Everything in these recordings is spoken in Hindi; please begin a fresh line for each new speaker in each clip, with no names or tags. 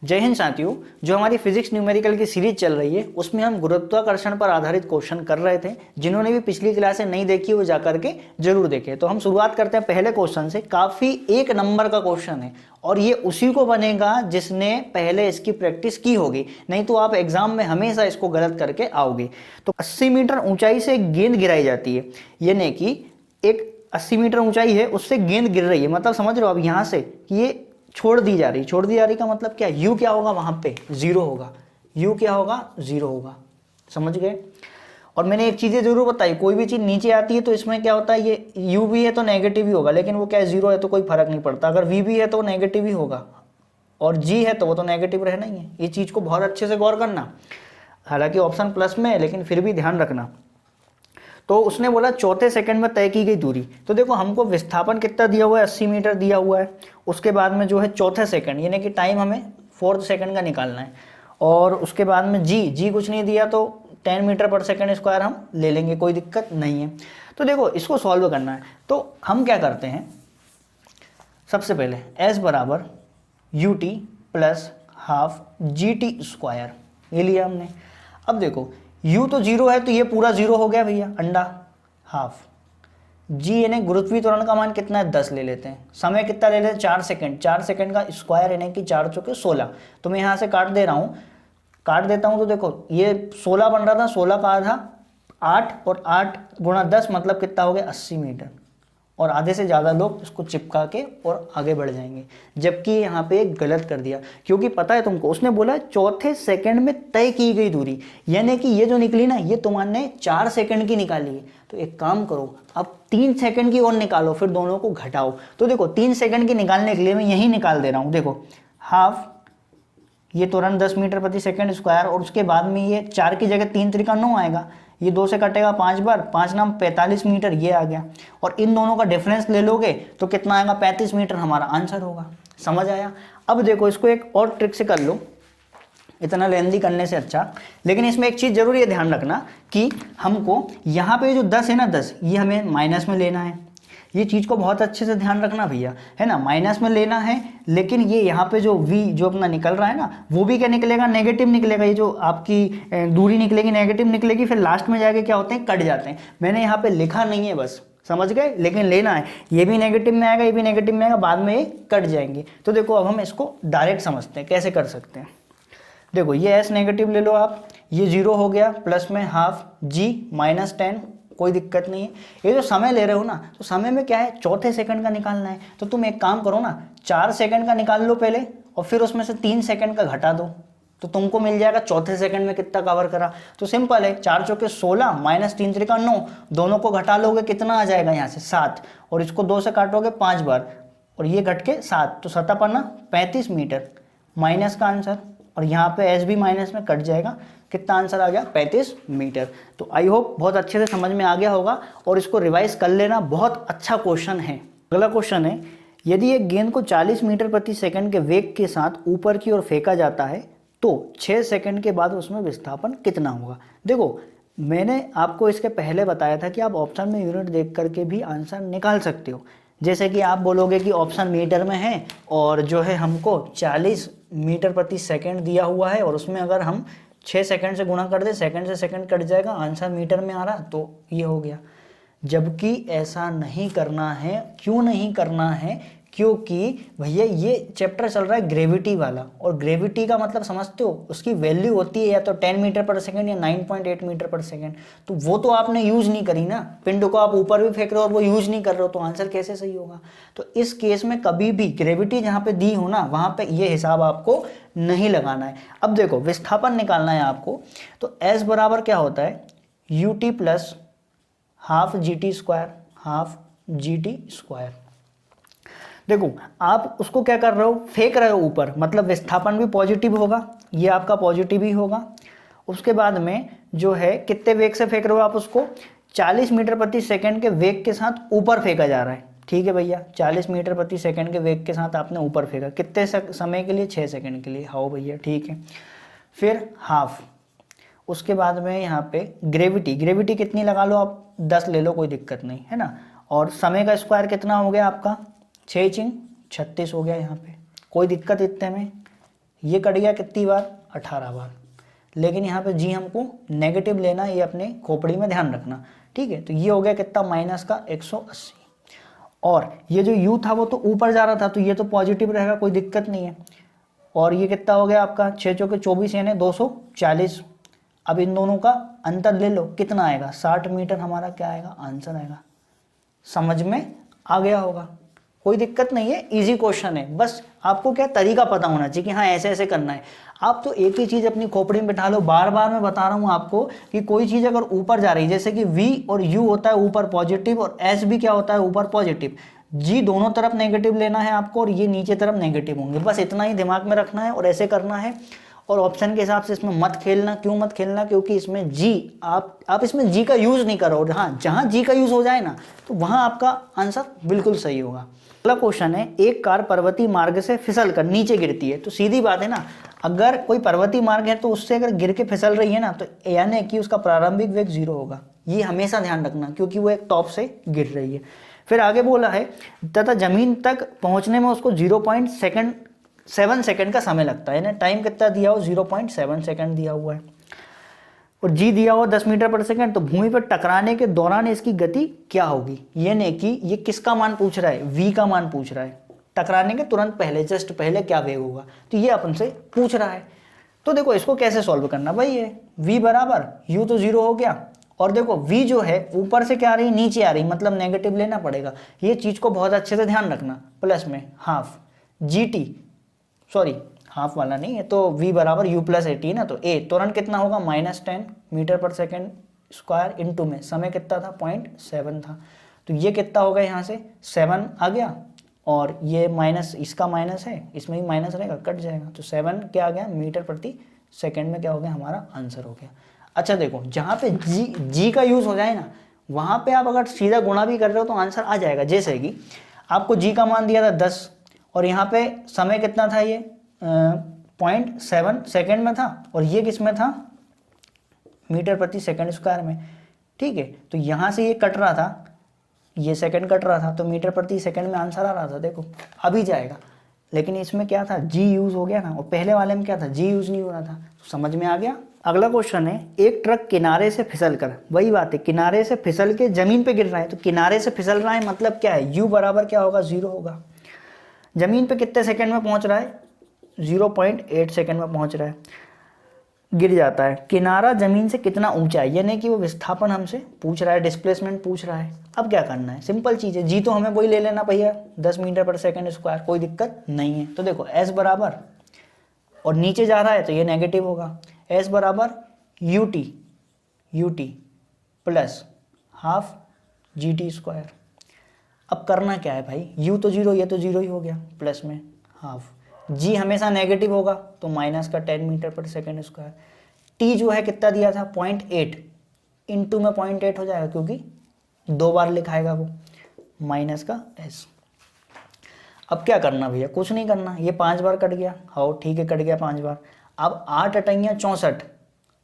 जय हिंद साथियों। जो हमारी फिजिक्स न्यूमेरिकल की सीरीज चल रही है उसमें हम गुरुत्वाकर्षण पर आधारित क्वेश्चन कर रहे थे। जिन्होंने भी पिछली क्लासें नहीं देखी वो जाकर के जरूर देखें। तो हम शुरुआत करते हैं पहले क्वेश्चन से। काफी एक नंबर का क्वेश्चन है और ये उसी को बनेगा जिसने पहले इसकी प्रैक्टिस की होगी, नहीं तो आप एग्जाम में हमेशा इसको गलत करके आओगे। तो 80 मीटर ऊंचाई से एक गेंद गिराई जाती है, यानी कि एक 80 मीटर ऊंचाई है उससे गेंद गिर रही है। मतलब समझ रहे हो आप यहाँ से ये छोड़ दी जा रही का मतलब क्या, यू क्या होगा वहां पे जीरो होगा, यू क्या होगा जीरो होगा। समझ गए। और मैंने एक चीजें जरूर बताई, कोई भी चीज नीचे आती है तो इसमें क्या होता है, ये यू भी है तो नेगेटिव ही होगा, लेकिन वो क्या है जीरो है तो कोई फर्क नहीं पड़ता। अगर वी भी है तो नेगेटिव ही होगा और जी है तो वो तो नेगेटिव रहना ही है। ये चीज को बहुत अच्छे से गौर करना। हालांकि ऑप्शन प्लस में है लेकिन फिर भी ध्यान रखना। तो उसने बोला चौथे सेकंड में तय की गई दूरी। तो देखो हमको विस्थापन कितना दिया हुआ है, 80 मीटर दिया हुआ है। उसके बाद में जो है चौथे सेकंड, यानी कि टाइम हमें 4th सेकंड का निकालना है। और उसके बाद में जी कुछ नहीं दिया तो 10 मीटर पर सेकंड स्क्वायर हम ले लेंगे, कोई दिक्कत नहीं है। तो देखो इसको सॉल्व करना है तो हम क्या करते हैं, सबसे पहले एस बराबर U T plus half G T square ये लिया हमने। अब देखो u तो जीरो है तो ये पूरा जीरो हो गया भैया, अंडा हाफ जी, यानी गुरुत्वीय त्वरण का मान कितना है 10 ले लेते हैं। समय कितना ले लेते हैं 4 सेकंड, 4 सेकंड का स्क्वायर यानी कि 4 चौके 16। तो मैं यहाँ से काट दे रहा हूँ, काट देता हूँ तो देखो ये 16 बन रहा था, 16 का आधा 8 और 8 गुणा 10 मतलब कितना हो गया 80 मीटर। और आधे से ज़्यादा लोग इसको चिपका के और आगे बढ़ जाएंगे, जबकि यहाँ पे गलत कर दिया। क्योंकि पता है तुमको, उसने बोला चौथे सेकंड में तय की गई दूरी, यानी कि ये जो निकली ना ये तुम्हारे 4 सेकंड की निकाली है। तो एक काम करो, अब 3 सेकंड की और निकालो, फिर दोनों को घटाओ। तो देखो 3 सेकंड की निकालने के लिए मैं यही निकाल दे रहा हूँ। देखो हाफ ये तुरंत 10 मीटर प्रति सेकंड स्क्वायर, और उसके बाद में ये 4 की जगह 3 त्रिका 9 आएगा, ये 2 से कटेगा 5 बार, 5 नाम 45 मीटर ये आ गया। और इन दोनों का डिफरेंस ले लोगे तो कितना आएगा 35 मीटर हमारा आंसर होगा। समझ आया। अब देखो इसको एक और ट्रिक से कर लो, इतना लेंदी करने से अच्छा। लेकिन इसमें एक चीज जरूर ये ध्यान रखना कि हमको यहाँ पे जो 10 है ना 10 ये हमें माइनस में लेना है। ये चीज को बहुत अच्छे से ध्यान रखना भैया, है ना, माइनस में लेना है। लेकिन ये यहाँ पे जो v जो अपना निकल रहा है ना वो भी क्या निकलेगा, नेगेटिव निकलेगा। ये जो आपकी दूरी निकलेगी नेगेटिव निकलेगी, फिर लास्ट में जाके क्या होते हैं कट जाते हैं। मैंने यहाँ पे लिखा नहीं है बस, समझ गए, लेकिन लेना है। ये भी नेगेटिव में आएगा, ये भी नेगेटिव में आएगा, बाद में ये कट जाएंगे। तो देखो अब हम इसको डायरेक्ट समझते हैं कैसे कर सकते हैं। देखो ये s नेगेटिव ले लो आप, ये 0 हो गया, प्लस में हाफ g माइनस 10, कोई दिक्कत नहीं है। ये जो समय ले रहे हो ना तो समय में क्या है चौथे सेकंड का निकालना है। तो तुम एक काम करो ना, 4 सेकंड का निकाल लो पहले और फिर उसमें से 3 सेकंड का घटा दो, तो तुमको मिल जाएगा चौथे सेकंड में कितना कवर करा। तो सिंपल है, 4 चौके 16 माइनस 3 त्रिका 9, दोनों को घटा लोगे कितना आ जाएगा यहाँ से 7, और इसको 2 से काटोगे 5 बार और ये घट के 7, तो सतह पर ना 35 मीटर माइनस का आंसर। और यहाँ पे एस भी माइनस में कट जाएगा, कितना आंसर आ गया 35 मीटर। तो आई होप बहुत अच्छे से समझ में आ गया होगा और इसको रिवाइज कर लेना, बहुत अच्छा क्वेश्चन है। अगला क्वेश्चन है, यदि एक गेंद को 40 मीटर प्रति सेकंड के वेग के साथ ऊपर की ओर फेंका जाता है तो 6 सेकंड के बाद उसमें विस्थापन कितना होगा। देखो मैंने आपको इसके पहले बताया था कि आप ऑप्शन में यूनिट देख करके भी आंसर निकाल सकते हो। जैसे कि आप बोलोगे कि ऑप्शन मीटर में है और जो है हमको 40 मीटर प्रति सेकंड दिया हुआ है और उसमें अगर हम 6 सेकंड से गुणा कर दे, सेकंड से सेकंड कट जाएगा, आंसर मीटर में आ रहा, तो ये हो गया। जबकि ऐसा नहीं करना है। क्यों नहीं करना है, क्योंकि भैया ये चैप्टर चल रहा है ग्रेविटी वाला, और ग्रेविटी का मतलब समझते हो, उसकी वैल्यू होती है या तो 10 मीटर पर सेकंड या 9.8 मीटर पर सेकंड। तो वो तो आपने यूज नहीं करी ना, पिंड को आप ऊपर भी फेंक रहे हो और वो यूज नहीं कर रहे हो, तो आंसर कैसे सही होगा। तो इस केस में कभी भी ग्रेविटी जहां पे दी हो ना वहां पे ये हिसाब आपको नहीं लगाना है। अब देखो विस्थापन निकालना है आपको, तो एस बराबर क्या होता है U T plus half G T square, half G T square. देखो आप उसको क्या कर रहे हो, फेंक रहे हो ऊपर, मतलब विस्थापन भी पॉजिटिव होगा, ये आपका पॉजिटिव ही होगा। उसके बाद में जो है कितने वेग से फेंक रहे हो आप उसको, 40 मीटर प्रति सेकंड के वेग के साथ ऊपर फेंका जा रहा है। ठीक है भैया, 40 मीटर प्रति सेकंड के वेग के साथ आपने ऊपर फेंका, कितने समय के लिए 6 सेकंड के लिए। हाँ भैया ठीक है। फिर हाफ, उसके बाद में यहाँ पे ग्रेविटी कितनी लगा लो आप, 10 ले लो, कोई दिक्कत नहीं है ना। और समय का स्क्वायर कितना हो गया आपका 6 × 36 हो गया यहाँ पे, कोई दिक्कत इतने में ये कट गया कितनी बार, 18 बार। लेकिन यहाँ पे जी हमको नेगेटिव लेना, ये अपने खोपड़ी में ध्यान रखना, ठीक है। तो ये हो गया कितना, माइनस का 180। और ये जो u था वो तो ऊपर जा रहा था, तो ये तो पॉजिटिव रहेगा, कोई दिक्कत नहीं है। और ये कितना हो गया आपका, 6 चौके 24 यानी 240। अब इन दोनों का अंतर ले लो, कितना आएगा, 60 मीटर हमारा क्या आएगा, आंसर आएगा। समझ में आ गया होगा, कोई दिक्कत नहीं है, इजी क्वेश्चन है। बस आपको क्या तरीका पता होना चाहिए कि हाँ ऐसे ऐसे करना है। आप तो एक ही चीज़ अपनी खोपड़ी में बिठा लो। बार बार मैं बता रहा हूँ आपको कि कोई चीज़ अगर ऊपर जा रही है, जैसे कि v और u होता है ऊपर पॉजिटिव, और s भी क्या होता है, ऊपर पॉजिटिव, g दोनों तरफ नेगेटिव लेना है आपको, और ये नीचे तरफ नेगेटिव होंगे। बस इतना ही दिमाग में रखना है और ऐसे करना है। और ऑप्शन के हिसाब से इसमें मत खेलना। क्यों मत खेलना, क्योंकि इसमें जी आप इसमें जी का यूज़ नहीं करो। हाँ, जहाँ जी का यूज़ हो जाए ना, तो वहाँ आपका आंसर बिल्कुल सही होगा। अगला क्वेश्चन है, एक कार पर्वतीय मार्ग से फिसल कर नीचे गिरती है। तो सीधी बात है ना, अगर कोई पर्वतीय मार्ग है तो उससे अगर गिर के फिसल रही है ना, तो यानी कि उसका प्रारंभिक वेग 0 होगा। ये हमेशा ध्यान रखना, क्योंकि वो एक टॉप से गिर रही है। फिर आगे बोला है, तथा जमीन तक पहुंचने में उसको 0.7 सेकंड का समय लगता है। यानी टाइम कितना दिया हो, 0.7 सेकंड दिया हुआ है। और जी दिया हुआ 10 मीटर पर सेकंड। तो भूमि पर टकराने के दौरान इसकी गति क्या होगी। ये नहीं कि ये किसका मान पूछ रहा है, वी का मान पूछ रहा है। टकराने के तुरंत पहले, जस्ट पहले क्या वेग होगा, तो ये अपन से पूछ रहा है। तो देखो इसको कैसे सॉल्व करना भाई, ये v बराबर u तो 0 हो गया, और देखो v जो है ऊपर से क्या आ रही, नीचे आ रही, मतलब नेगेटिव लेना पड़ेगा। ये चीज को बहुत अच्छे से ध्यान रखना। प्लस में हाफ gt, सॉरी हाफ वाला नहीं है, तो v बराबर u प्लस 80 ना, तो a तुरंत कितना होगा, -10 मीटर पर सेकेंड स्क्वायर इंटू में समय कितना था, 0.7 था। तो ये कितना होगा, यहाँ से 7 आ गया, और ये माइनस, इसका माइनस है, इसमें भी माइनस रहेगा, कट जाएगा। तो 7 क्या आ गया, मीटर प्रति सेकेंड में क्या हो गया, हमारा आंसर हो गया। अच्छा देखो, जहाँ पे जी का यूज़ हो जाए ना, वहाँ पे आप अगर सीधा गुणा भी कर रहे हो तो आंसर आ जाएगा। जैसे कि आपको जी का मान दिया था 10, और यहाँ पे समय कितना था, ये 0.7 सेकेंड में था, और ये किस में था, मीटर प्रति सेकेंड स्क्वायर में, ठीक है। तो यहाँ से ये कट रहा था, ये सेकंड कट रहा था, तो मीटर प्रति सेकंड में आंसर आ रहा था। देखो अभी जाएगा, लेकिन इसमें क्या था, जी यूज़ हो गया ना, और पहले वाले में क्या था, जी यूज़ नहीं हो रहा था। तो समझ में आ गया। अगला क्वेश्चन है, एक ट्रक किनारे से फिसल कर, वही बात है, किनारे से फिसल के जमीन पे गिर रहा है। तो किनारे से फिसल रहा है मतलब क्या है, u बराबर क्या होगा, 0 होगा। जमीन पे कितने सेकंड में पहुंच रहा है, 0.8 सेकंड में पहुंच रहा है, गिर जाता है। किनारा जमीन से कितना ऊंचा है, यानी कि वो विस्थापन हमसे पूछ रहा है, डिस्प्लेसमेंट पूछ रहा है। अब क्या करना है, सिंपल चीज़ है, जी तो हमें वही ले लेना भैया, 10 मीटर पर सेकंड स्क्वायर, कोई दिक्कत नहीं है। तो देखो s बराबर, और नीचे जा रहा है तो ये नेगेटिव होगा, s बराबर ut plus half gt square. अब करना क्या है भाई, u तो 0, ये तो 0 ही हो गया, प्लस में हाफ, g हमेशा नेगेटिव होगा, तो माइनस का 10 मीटर पर सेकेंड स्क्वायर। t जो है कितना दिया था, 0.8, इंटू में 0.8 हो जाएगा, क्योंकि 2 बार लिखाएगा वो, माइनस का s। अब क्या करना भैया, कुछ नहीं करना, ये 5 बार कट गया, हाँ ठीक है, कट गया 5 बार। अब 8 अटैया 64,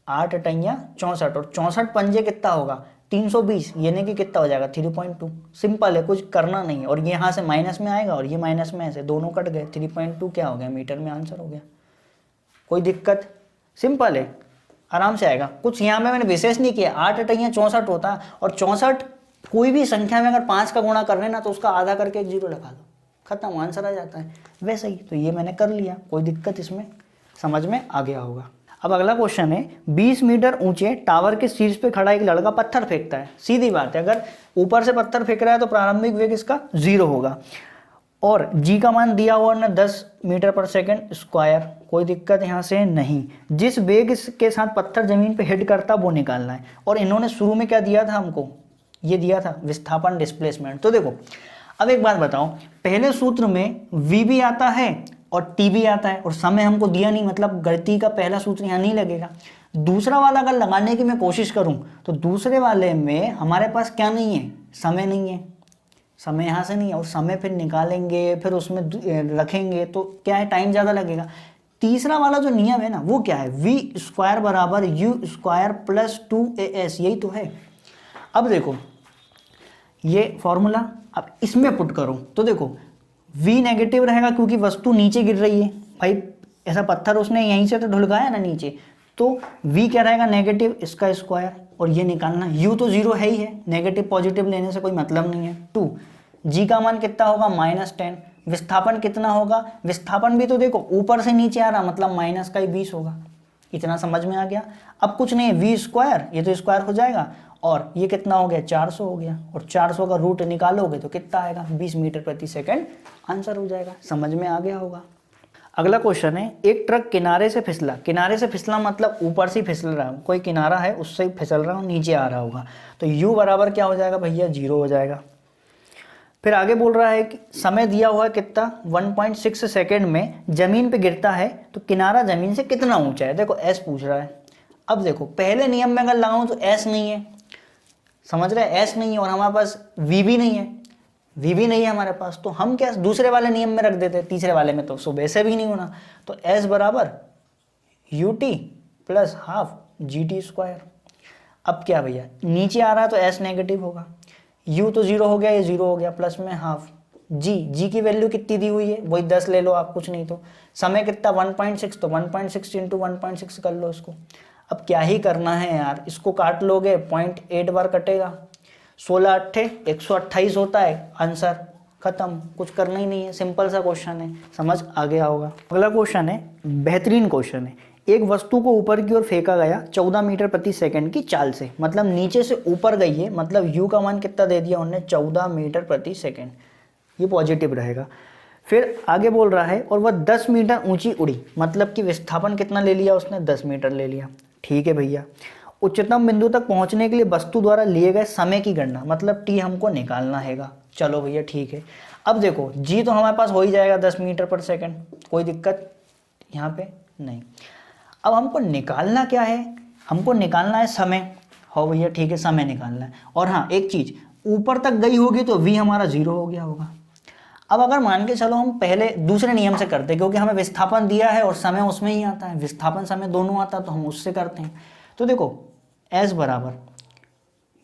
8 अटैया 64, और 64 पंजे कितना होगा, 320, यानी कि कितना हो जाएगा, 3.2। सिंपल है, कुछ करना नहीं है। और ये यहाँ से माइनस में आएगा, और ये माइनस में ऐसे, दोनों कट गए, 3.2 क्या हो गया, मीटर में आंसर हो गया। कोई दिक्कत, सिंपल है, आराम से आएगा। कुछ यहाँ में मैंने विशेष नहीं किया, 8 अटैया 64 होता है, और 64 कोई भी संख्या में अगर 5 का गुणा कर रहे ना, तो उसका आधा करके एक 0 लगा दो, खत्म, आंसर आ जाता है। वैसे ही तो ये मैंने कर लिया, कोई दिक्कत इसमें, समझ में आ गया होगा। अब अगला क्वेश्चन है, 20 मीटर ऊंचे टावर के शीर्ष पे खड़ा एक लड़का पत्थर फेंकता है। सीधी बात है, अगर ऊपर से पत्थर फेंक रहा है तो प्रारंभिक वेग इसका 0 होगा, और g का मान दिया हुआ ना 10 मीटर पर सेकेंड स्क्वायर, कोई दिक्कत यहाँ से नहीं। जिस वेग के साथ पत्थर जमीन पे हिट करता वो निकालना है। और इन्होंने शुरू में क्या दिया था हमको, ये दिया था विस्थापन डिस्प्लेसमेंट। तो देखो अब एक बात बताओ, पहले सूत्र में v भी आता है और t भी आता है, और समय हमको दिया नहीं, मतलब गति का पहला सूत्र यहाँ नहीं लगेगा। दूसरा वाला अगर लगाने की मैं कोशिश करूँ तो दूसरे वाले में हमारे पास क्या नहीं है, समय नहीं है, समय यहाँ से नहीं है, और समय फिर निकालेंगे, फिर उसमें रखेंगे, तो क्या है, टाइम ज़्यादा लगेगा। तीसरा वाला जो नियम है ना, वो क्या है, v स्क्वायर बराबर u स्क्वायर प्लस 2as, यही तो है। अब देखो ये फॉर्मूला, अब इसमें पुट करो तो देखो v नेगेटिव रहेगा, क्योंकि वस्तु नीचे गिर रही है भाई, ऐसा पत्थर उसने यहीं से तो ढुलकाया ना नीचे, तो v क्या रहेगा नेगेटिव इसका स्क्वायर, और ये निकालना u तो 0 है ही है, नेगेटिव पॉजिटिव लेने से कोई मतलब नहीं है। 2 g का मान कितना होगा -10, विस्थापन कितना होगा, विस्थापन भी तो देखो ऊपर से नीचे आ रहा मतलब माइनस का ही 20 होगा। इतना समझ में आ गया। अब कुछ नहीं है, v स्क्वायर ये तो स्क्वायर हो जाएगा, और ये कितना हो गया 400 हो गया, और 400 का रूट निकालोगे तो कितना आएगा 20 मीटर प्रति सेकंड आंसर हो जाएगा। समझ में आ गया होगा। अगला क्वेश्चन है, एक ट्रक किनारे से फिसला। किनारे से फिसला मतलब ऊपर से फिसल रहा है, कोई किनारा है उससे फिसल रहा हो, नीचे आ रहा होगा, तो u बराबर क्या हो जाएगा भैया 0 हो जाएगा। फिर आगे बोल रहा है कि समय दिया हुआ है कितना 1.6 सेकेंड में जमीन पे गिरता है तो किनारा जमीन से कितना ऊंचा है। देखो s पूछ रहा है। अब देखो पहले नियम में अगर लगाऊं तो s नहीं है, समझ रहे, s नहीं है, और हमारे पास v भी नहीं है, v भी नहीं है हमारे पास, तो हम क्या दूसरे वाले नियम में रख देते, तीसरे वाले में तो सुबह से भी नहीं होना, तो s बराबर ut plus half gt square. अब क्या भैया नीचे आ रहा है तो s नेगेटिव होगा, u तो 0 हो गया, ये 0 हो गया, प्लस में हाफ g की वैल्यू कितनी दी हुई है वही 10 ले लो आप, कुछ नहीं तो समय कितना 1.6, तो 1.6 इंटू 1.6 कर लो इसको। अब क्या ही करना है यार, इसको काट लोगे 0.8 बार कटेगा, 16 अट्ठे 128 होता है आंसर, खत्म, कुछ करना ही नहीं है, सिंपल सा क्वेश्चन है, समझ आ गया होगा। अगला क्वेश्चन है, बेहतरीन क्वेश्चन है। एक वस्तु को ऊपर की ओर फेंका गया 14 मीटर प्रति सेकंड की चाल से, मतलब नीचे से ऊपर गई है, मतलब u का मान कितना दे दिया उन्होंने 14 मीटर प्रति सेकंड, ये पॉजिटिव रहेगा। फिर आगे बोल रहा है और वह 10 मीटर ऊंची उड़ी, मतलब कि विस्थापन कितना ले लिया उसने 10 मीटर ले लिया। ठीक है भैया, उच्चतम बिंदु तक पहुंचने के लिए वस्तु द्वारा लिए गए समय की गणना, मतलब t हमको निकालना हैगा। चलो भैया ठीक है। अब देखो g तो हमारे पास हो ही जाएगा 10 मीटर पर सेकंड, कोई दिक्कत यहाँ पे नहीं। अब हमको निकालना क्या है, हमको निकालना है समय। हो भैया ठीक है, समय निकालना है। और हाँ एक चीज, ऊपर तक गई होगी तो v हमारा 0 हो गया होगा। अब अगर मान के चलो हम पहले दूसरे नियम से करते, क्योंकि हमें विस्थापन दिया है और समय उसमें ही आता है, विस्थापन समय दोनों आता है, तो हम उससे करते हैं। तो देखो s बराबर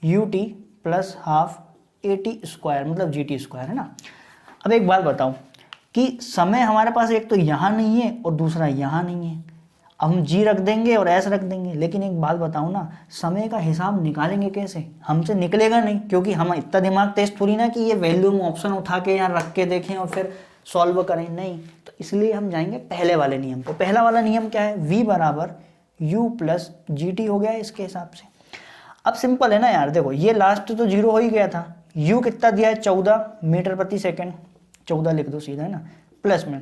ut plus half at square, मतलब gt स्क्वायर है ना। अब एक बात बताओ कि समय हमारे पास एक तो यहाँ नहीं है और दूसरा यहाँ नहीं है, अब हम g रख देंगे और s रख देंगे, लेकिन एक बात बताऊँ ना, समय का हिसाब निकालेंगे कैसे, हमसे निकलेगा नहीं, क्योंकि हम इतना दिमाग तेज थोड़ी ना कि ये वैल्यू में ऑप्शन उठा के यहाँ रख के देखें और फिर सॉल्व करें, नहीं। तो इसलिए हम जाएंगे पहले वाले नियम पे। पहला वाला नियम क्या है, v बराबर u प्लस gt हो गया है इसके हिसाब से। अब सिंपल है ना यार, देखो ये लास्ट तो 0 हो ही गया था, u कितना दिया है 14 मीटर प्रति सेकेंड, 14 लिख दो सीधा है ना, प्लस में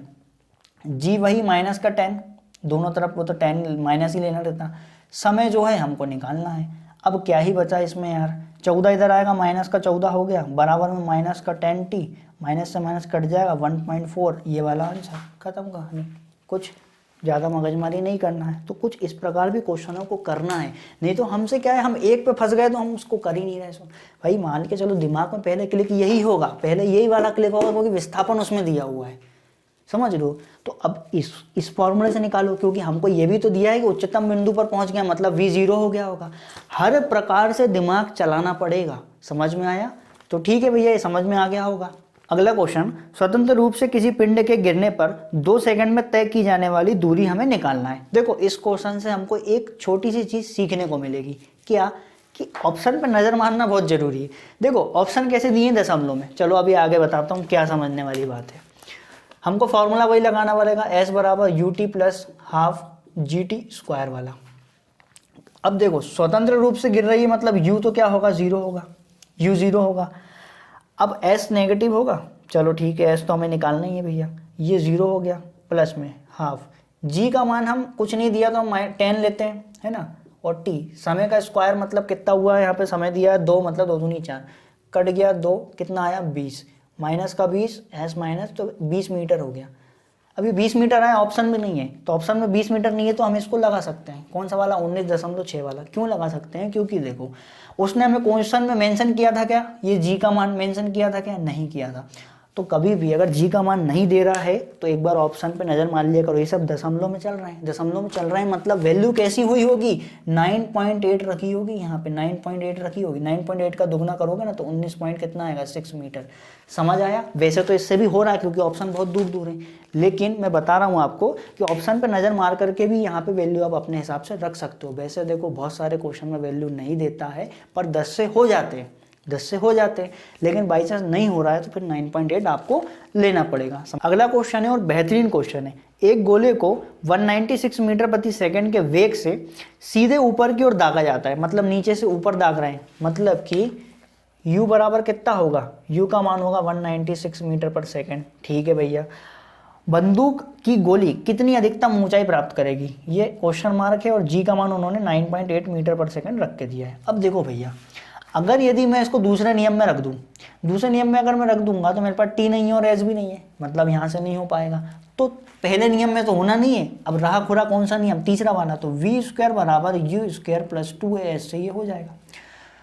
g वही माइनस का 10, दोनों तरफ वो तो 10 माइनस ही लेना रहता, समय जो है हमको निकालना है। अब क्या ही बचा इसमें यार, 14 इधर आएगा, माइनस का 14 हो गया, बराबर में माइनस का 10t, माइनस से माइनस कट जाएगा 1.4, ये वाला आंसर, खत्म कहानी। कुछ ज़्यादा मगजमारी नहीं करना है, तो कुछ इस प्रकार भी क्वेश्चनों को करना है, नहीं तो हमसे क्या है, हम एक पे फंस गए तो हम उसको कर ही नहीं रहे। भाई मान के चलो दिमाग में पहले क्लिक यही होगा, पहले यही वाला क्लिक होगा, क्योंकि विस्थापन उसमें दिया हुआ है, समझ लो। तो अब इस फॉर्मूले से निकालो, क्योंकि हमको ये भी तो दिया है कि उच्चतम बिंदु पर पहुंच गया, मतलब v 0 हो गया होगा। हर प्रकार से दिमाग चलाना पड़ेगा, समझ में आया? तो ठीक है भैया, ये समझ में आ गया होगा। अगला क्वेश्चन, स्वतंत्र रूप से किसी पिंड के गिरने पर 2 सेकंड में तय की जाने वाली दूरी हमें निकालना है। देखो इस क्वेश्चन से हमको एक छोटी सी चीज सीखने को मिलेगी, क्या कि ऑप्शन पर नजर मारना बहुत जरूरी है। देखो ऑप्शन कैसे दिए हैं दशमलव में, चलो अभी आगे बताता हूँ क्या समझने वाली बात है। हमको फॉर्मूला वही लगाना पड़ेगा, s बराबर ut plus half gt square वाला। अब देखो स्वतंत्र रूप से गिर रही है, मतलब u तो क्या होगा 0 होगा, u 0 होगा। अब s नेगेटिव होगा, चलो ठीक है, s तो हमें निकालना ही है भैया, ये 0 हो गया, प्लस में हाफ g का मान हम कुछ नहीं दिया तो हम 10 लेते हैं, है ना, और t समय का स्क्वायर मतलब कितना हुआ है, यहाँ पे समय दिया है 2, मतलब 2 दूनी 4, कट गया 2, कितना आया 20, माइनस का 20, एस माइनस, तो 20 मीटर हो गया। अभी 20 मीटर आया, ऑप्शन में नहीं है, तो ऑप्शन में 20 मीटर नहीं है, तो हम इसको लगा सकते हैं। कौन सा वाला 19.6 वाला, क्यों लगा सकते हैं, क्योंकि देखो उसने हमें क्वेश्चन में मेंशन किया था क्या, ये जी का मान मेंशन किया था क्या, नहीं किया था। तो कभी भी अगर जी का मान नहीं दे रहा है तो एक बार ऑप्शन पे नज़र मार लिया करो, ये सब दशमलव में चल रहे हैं, दशमलव में चल रहे हैं मतलब वैल्यू कैसी हुई होगी, 9.8 रखी होगी, यहाँ पे 9.8 रखी होगी, 9.8 का दुगना करोगे ना तो 19 पॉइंट कितना आएगा 6 मीटर। समझ आया? वैसे तो इससे भी हो रहा है क्योंकि ऑप्शन बहुत दूर दूर है, लेकिन मैं बता रहा हूँ आपको कि ऑप्शन पर नज़र मार करके भी यहाँ पे वैल्यू आप अपने हिसाब से रख सकते हो। वैसे देखो बहुत सारे क्वेश्चन में वैल्यू नहीं देता है पर 10 से हो जाते हैं, 10 से हो जाते हैं, लेकिन बाई चांस नहीं हो रहा है तो फिर 9.8 आपको लेना पड़ेगा। अगला क्वेश्चन है और बेहतरीन क्वेश्चन है। एक गोले को 196 मीटर प्रति सेकंड के वेग से सीधे ऊपर की ओर दागा जाता है, मतलब नीचे से ऊपर दाग रहे हैं, मतलब कि u बराबर कितना होगा, u का मान होगा 196 मीटर पर सेकंड। ठीक है भैया, बंदूक की गोली कितनी अधिकतम ऊंचाई प्राप्त करेगी, ये क्वेश्चन मार्क है और g का मान उन्होंने 9.8 मीटर पर सेकंड रख के दिया है। अब देखो भैया, अगर यदि मैं इसको दूसरे नियम में रख दूं, दूसरे नियम में अगर मैं रख दूंगा तो मेरे पास t नहीं है और s भी नहीं है, मतलब यहाँ से नहीं हो पाएगा, तो पहले नियम में तो होना नहीं है। अब रहा खुरा कौन सा नियम, तीसरा वाला, तो v स्क्वायर बराबर u स्क्वायर प्लस 2as से ये हो जाएगा।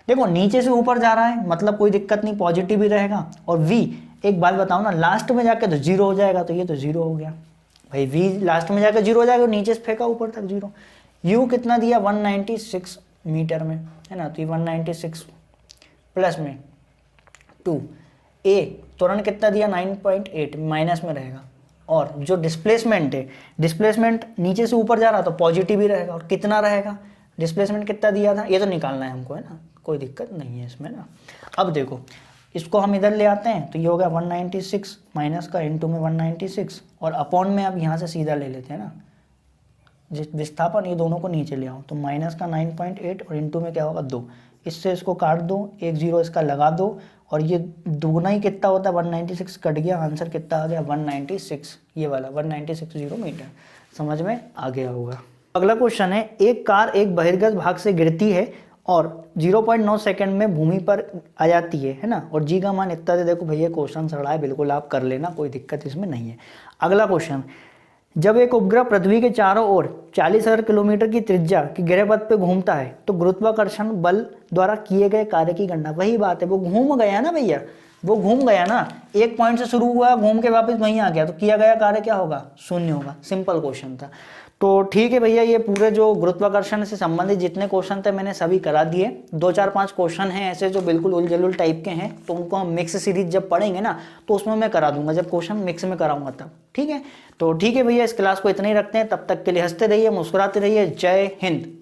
देखो नीचे से ऊपर जा रहा है मतलब कोई दिक्कत नहीं, पॉजिटिव ही रहेगा, और v एक बात बताओ ना, लास्ट में जाके तो जीरो हो जाएगा, तो ये तो जीरो हो गया भाई, v लास्ट में जाकर जीरो हो जाएगा, नीचे से फेंका ऊपर तक जीरो। u कितना दिया 196 मीटर में, है ना, तो ये 196 प्लस में 2, a तुरंत कितना दिया 9.8 माइनस में रहेगा, और जो डिस्प्लेसमेंट है, डिस्प्लेसमेंट नीचे से ऊपर जा रहा तो पॉजिटिव ही रहेगा, और कितना रहेगा, डिस्प्लेसमेंट कितना दिया था ये तो निकालना है हमको, है ना, कोई दिक्कत नहीं है इसमें ना। अब देखो इसको हम इधर ले आते हैं तो ये हो गया 196 माइनस का इनटू में 196 और अपॉन में अब यहाँ से सीधा ले लेते हैं ना, विस्थापन, ये दोनों को नीचे ले आओ तो माइनस का 9.8 और इनटू में क्या होगा 2, इससे इसको काट दो, एक जीरो इसका लगा दो, और ये दुगना ही कितना होता है 196 कट गया, आंसर कितना आ गया 196, ये वाला 1960 मीटर। समझ में आ गया होगा। अगला क्वेश्चन है, एक कार एक बहिर्गत भाग से गिरती है और 0.9 सेकंड में भूमि पर आ जाती है ना, और जी का मान इतना दे। देखो भैया क्वेश्चन सड़ा है, बिल्कुल आप कर लेना, कोई दिक्कत इसमें नहीं है। अगला क्वेश्चन, जब एक उपग्रह पृथ्वी के चारों ओर 40,000 किलोमीटर की त्रिज्या के गृहपथ पे घूमता है तो गुरुत्वाकर्षण बल द्वारा किए गए कार्य की गणना। वही बात है, वो घूम गया ना भैया, वो घूम गया ना, एक पॉइंट से शुरू हुआ घूम के वापस वहीं आ गया, तो किया गया कार्य क्या होगा, शून्य होगा। सिंपल क्वेश्चन था। तो ठीक है भैया, ये पूरे जो गुरुत्वाकर्षण से संबंधित जितने क्वेश्चन थे मैंने सभी करा दिए। 2-4-5 क्वेश्चन हैं ऐसे जो बिल्कुल उलझुल टाइप के हैं, तो उनको हम मिक्स सीरीज जब पढ़ेंगे ना तो उसमें मैं करा दूंगा, जब क्वेश्चन मिक्स में कराऊंगा तब। ठीक है, तो ठीक है भैया, इस क्लास को इतना ही रखते हैं, तब तक के लिए हंसते रहिए, मुस्कुराते रहिए। जय हिंद।